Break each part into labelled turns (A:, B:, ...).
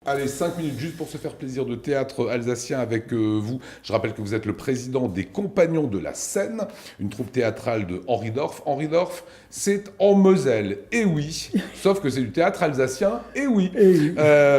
A: Allez, 5 minutes juste pour se faire plaisir de théâtre alsacien avec vous. Je rappelle que vous êtes le président des Compagnons de la Seine, une troupe théâtrale de Henri Dorf. Henri Dorf, c'est en Moselle, et oui, sauf que c'est du théâtre alsacien, et oui.
B: Et oui.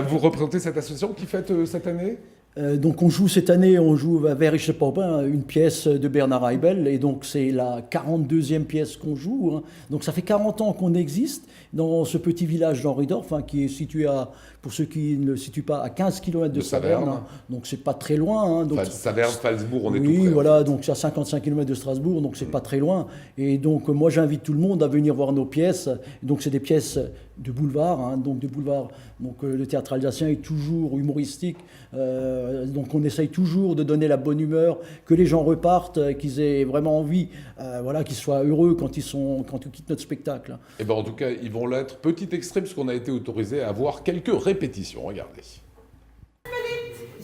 A: Vous représentez cette association qui fête cette année ?
B: Donc on joue cette année, on joue à Wer Popin, une pièce de Bernard Heibel, et donc c'est la 42e pièce qu'on joue. Hein. Donc ça fait 40 ans qu'on existe dans ce petit village d'Henridorf, hein, qui est situé à, pour ceux qui ne le situent pas, à 15 km de Saverne. Hein. Donc c'est pas très loin. Hein. Donc,
A: Saverne, Salzbourg, on est tout près.
B: Oui, voilà, donc c'est à 55 km de Strasbourg, donc c'est pas très loin. Et donc moi j'invite tout le monde à venir voir nos pièces. Donc c'est des pièces de boulevard, hein, donc de boulevard. Donc le théâtre alsacien est toujours humoristique. Donc on essaye toujours de donner la bonne humeur, que les gens repartent, qu'ils aient vraiment envie, voilà, qu'ils soient heureux quand ils quittent notre spectacle.
A: Et ben en tout cas, ils vont l'être. Petit extrait, parce qu'on a été autorisé à avoir quelques répétitions. Regardez.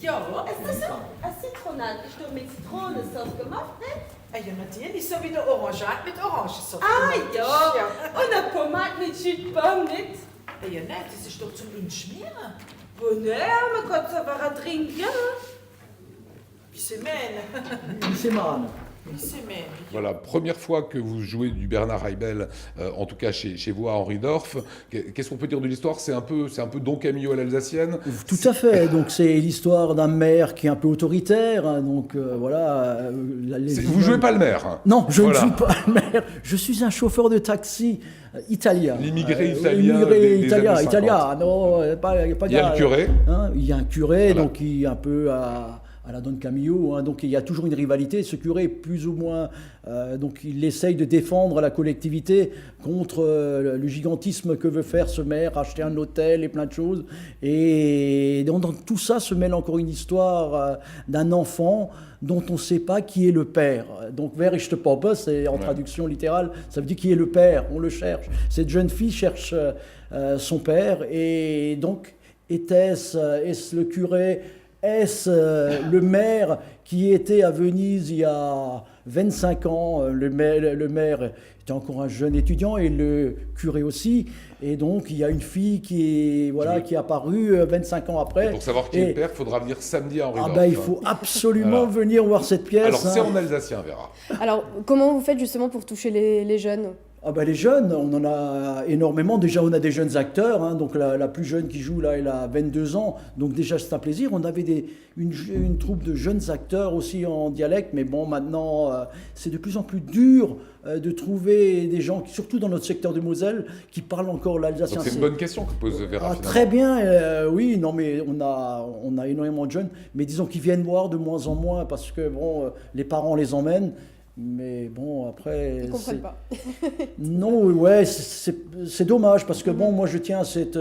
C: Ja, ist das so? Eine Zitronade. Ist doch mit Zitronensaft gemacht, ne?
D: Ah ja, natürlich, so wie der Orangeat mit Orangensaft.
C: Ah ja, und eine Pomade mit Jus de Pomme, nicht?
D: Ah ja, nein, das ist doch zum Inschmieren.
C: Oh ne, man kann es aber trinken.
D: Wie semaine.
B: C'est marrant.
D: Wie semaine.
A: Voilà, première fois que vous jouez du Bernard Heibel, en tout cas chez vous à Henri Dorf. Qu'est-ce qu'on peut dire de l'histoire ? C'est un peu Don Camillo à l'alsacienne.
B: Tout à fait. Donc c'est l'histoire d'un maire qui est un peu autoritaire. Hein, donc voilà.
A: Vous jouez pas le maire. Hein.
B: Non, je
A: Voilà.
B: ne joue pas le maire. Je suis un chauffeur de taxi italien.
A: L'immigré italien.
B: L'immigré
A: des
B: italien.
A: années 50.
B: Italien. Non, pas
A: Il y a le curé.
B: Hein, il y a un curé,
A: Voilà.
B: donc qui est un peu à la Don Camillo, hein, donc il y a toujours une rivalité. Ce curé, plus ou moins, donc il essaye de défendre la collectivité contre le gigantisme que veut faire ce maire, acheter un hôtel et plein de choses. Et dans tout ça se mêle encore une histoire d'un enfant dont on ne sait pas qui est le père. Donc Wer ist der Papa, c'est en traduction littérale, ça veut dire qui est le père, on le cherche. Cette jeune fille cherche son père, et donc est-ce le curé, est-ce le maire qui était à Venise il y a 25 ans, le maire était encore un jeune étudiant et le curé aussi, et donc il y a une fille qui est apparue 25 ans après.
A: Et pour savoir qui est le père, il faudra venir samedi à Henri Dorf.
B: Il faut absolument venir voir cette pièce.
A: Alors c'est en alsacien, Vera.
E: Alors, comment vous faites justement pour toucher les jeunes ?
B: Les jeunes, on en a énormément. Déjà, on a des jeunes acteurs. Hein, donc la plus jeune qui joue là, elle a 22 ans. Donc déjà, c'est un plaisir. On avait une troupe de jeunes acteurs aussi en dialecte. Mais bon, maintenant, c'est de plus en plus dur de trouver des gens, surtout dans notre secteur de Moselle, qui parlent encore l'alsacien.
A: Donc c'est une bonne question que pose Vera.
B: Très bien, oui. Non, mais on a énormément de jeunes. Mais disons qu'ils viennent voir de moins en moins parce que bon, les parents les emmènent. Mais bon, après...
E: Ils ne comprennent pas.
B: Non, ouais, c'est dommage, parce que bon, moi je tiens à cette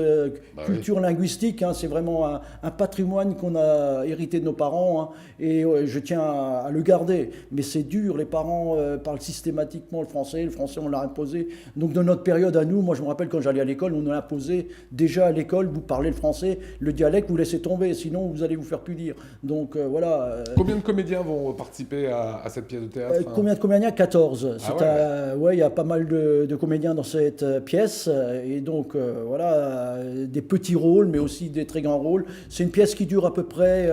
B: culture linguistique, hein, c'est vraiment un patrimoine qu'on a hérité de nos parents, hein, et je tiens à le garder. Mais c'est dur, les parents parlent systématiquement le français on l'a imposé. Donc dans notre période à nous, moi je me rappelle quand j'allais à l'école, on a imposé déjà à l'école, vous parlez le français, le dialecte, vous laissez tomber, sinon vous allez vous faire punir. Donc voilà.
A: Combien de comédiens vont participer à cette pièce de théâtre
B: Combien de comédiens ? 14. Il y a pas mal de comédiens dans cette pièce. Et donc, voilà, des petits rôles, mais aussi des très grands rôles. C'est une pièce qui dure à peu près...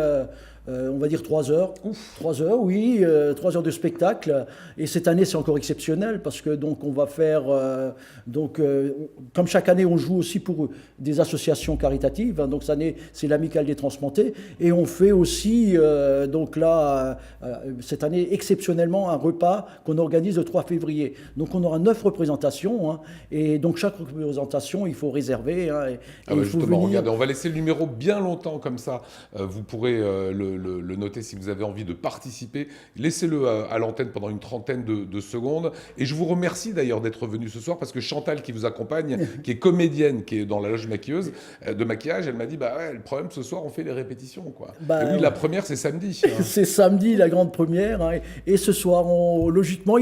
B: on va dire 3 heures. 3 heures, oui, 3 heures de spectacle. Et cette année, c'est encore exceptionnel parce que donc on va faire, comme chaque année, on joue aussi pour des associations caritatives. Hein, donc cette année, c'est l'Amicale des Transplantés. Et on fait aussi, cette année, exceptionnellement, un repas qu'on organise le 3 février. Donc on aura 9 représentations. Hein, et donc chaque représentation, il faut réserver. Hein, il faut
A: justement,
B: venir.
A: regardez, on va laisser le numéro bien longtemps comme ça. Vous pourrez le noter si vous avez envie de participer. Laissez-le à l'antenne pendant une trentaine de secondes. Et je vous remercie d'ailleurs d'être venu ce soir parce que Chantal qui vous accompagne, qui est comédienne, qui est dans la loge maquilleuse, de maquillage, elle m'a dit le problème ce soir on fait les répétitions quoi. Et oui, la première c'est samedi. Hein.
B: C'est samedi la grande première, hein, et ce soir logiquement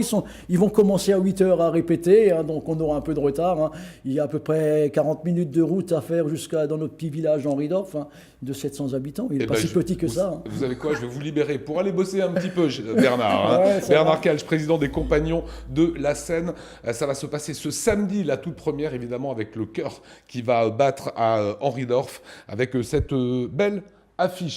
B: ils vont commencer à 8h à répéter, hein, donc on aura un peu de retard. Hein. Il y a à peu près 40 minutes de route à faire jusqu'à dans notre petit village Henri Dorf, hein, de 700 habitants. Il n'est pas si petit que ça. Hein.
A: Vous savez quoi, je vais vous libérer pour aller bosser un petit peu, Bernard. Hein.
B: Ouais, ça
A: Bernard
B: va.
A: Calch, président des Compagnons de la Seine. Ça va se passer ce samedi, la toute première, évidemment, avec le chœur qui va battre à Henri Dorf, avec cette belle affiche.